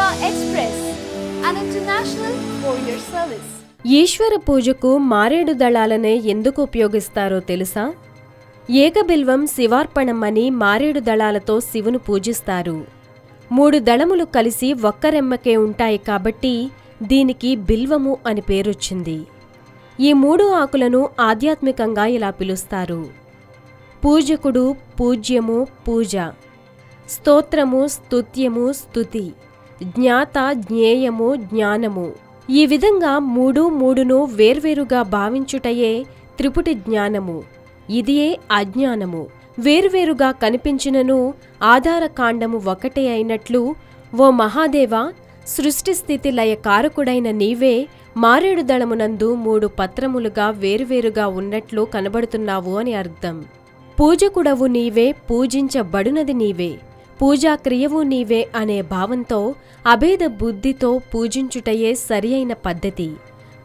Express, an international courier service. ఈశ్వర పూజకు మారేడు దళాలనే ఎందుకు ఉపయోగిస్తారో తెలుసా? ఏకబిల్వం శివార్పణం అని మారేడు దళాలతో శివును పూజిస్తారు. 3 దళములు కలిసి ఒక్క రెమ్మకే ఉంటాయి కాబట్టి దీనికి బిల్వము అని పేరొచ్చింది. ఈ 3 ఆకులను ఆధ్యాత్మికంగా ఇలా పిలుస్తారు: పూజకుడు, పూజ్యము, పూజ; స్తోత్రము, స్తుత్యము, స్తుతి; జ్ఞాత, జ్ఞేయము, జ్ఞానము. ఈ విధంగా 3ను వేర్వేరుగా భావించుటయే త్రిపుటి జ్ఞానము. ఇదియే అజ్ఞానము. వేర్వేరుగా కనిపించినను ఆధారకాండము ఒకటే అయినట్లు, ఓ మహాదేవా, సృష్టి స్థితి లయ కారకుడైన నీవే మారేడు దళమునందు 3 పత్రములుగా వేరువేరుగా ఉన్నట్లు కనబడుతున్నావు అని అర్థం. పూజకుడవు నీవే, పూజించబడునది నీవే, పూజాక్రియవు నీవే అనే భావంతో అభేద బుద్ధితో పూజించుటయే సరియైన పద్ధతి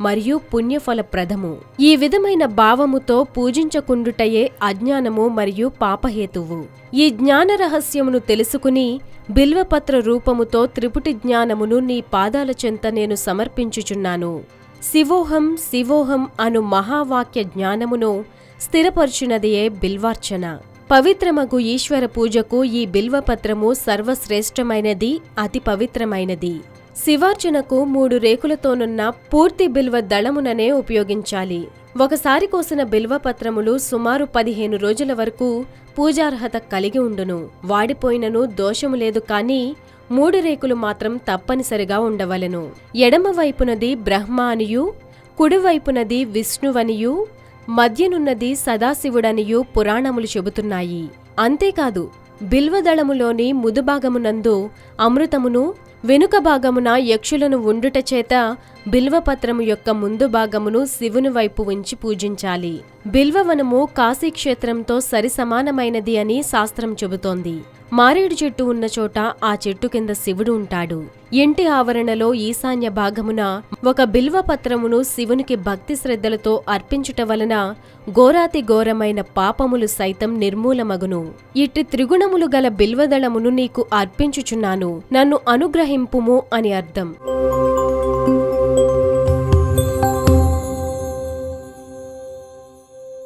మరియు పుణ్యఫలప్రదము. ఈ విధమైన భావముతో పూజించకుండుటయే అజ్ఞానము మరియు పాపహేతువు. ఈ జ్ఞాన రహస్యమును తెలుసుకుని బిల్వపత్ర రూపముతో త్రిపుటి జ్ఞానమును నీ పాదాల చెంత నేను సమర్పించుచున్నాను. శివోహం శివోహం అను మహావాక్య జ్ఞానమును స్థిరపరచునదియే బిల్వార్చన. పవిత్రమగు ఈశ్వర పూజకు ఈ బిల్వపత్రము సర్వశ్రేష్టమైనది, అతి పవిత్రమైనది. శివార్చనకు 3 రేకులతోనున్న పూర్తి బిల్వ దళముననే ఉపయోగించాలి. ఒకసారి కోసిన బిల్వపత్రములు సుమారు 15 రోజుల వరకు పూజార్హత కలిగి ఉండును. వాడిపోయినను దోషము లేదు, కానీ 3 రేకులు మాత్రం తప్పనిసరిగా ఉండవలెను. ఎడమవైపునది బ్రహ్మ అనియు, కుడివైపునది విష్ణువనియు, మధ్యనున్నది సదాశివుడనియు పురాణములు చెబుతున్నాయి. అంతేకాదు, బిల్వదళములోని ముదుభాగమునందు అమృతమును, వెనుక భాగమున యక్షులను ఉండుటచేత బిల్వపత్రము యొక్క ముందు భాగమును శివుని వైపు ఉంచి పూజించాలి. బిల్వవనము కాశీక్షేత్రంతో సరిసమానమైనది అని శాస్త్రం చెబుతోంది. మారేడు చెట్టు ఉన్న చోట ఆ చెట్టు కింద శివుడు ఉంటాడు. ఇంటి ఆవరణలో ఈశాన్య భాగమున ఒక బిల్వపత్రమును శివునికి భక్తి శ్రద్ధలతో అర్పించుట వలన ఘోరాతి ఘోరమైన పాపములు సైతం నిర్మూలమగును. ఇట్టి త్రిగుణములు గల బిల్వదళమును నీకు అర్పించుచున్నాను, నన్ను అనుగ్రహింపుము అని అర్థం.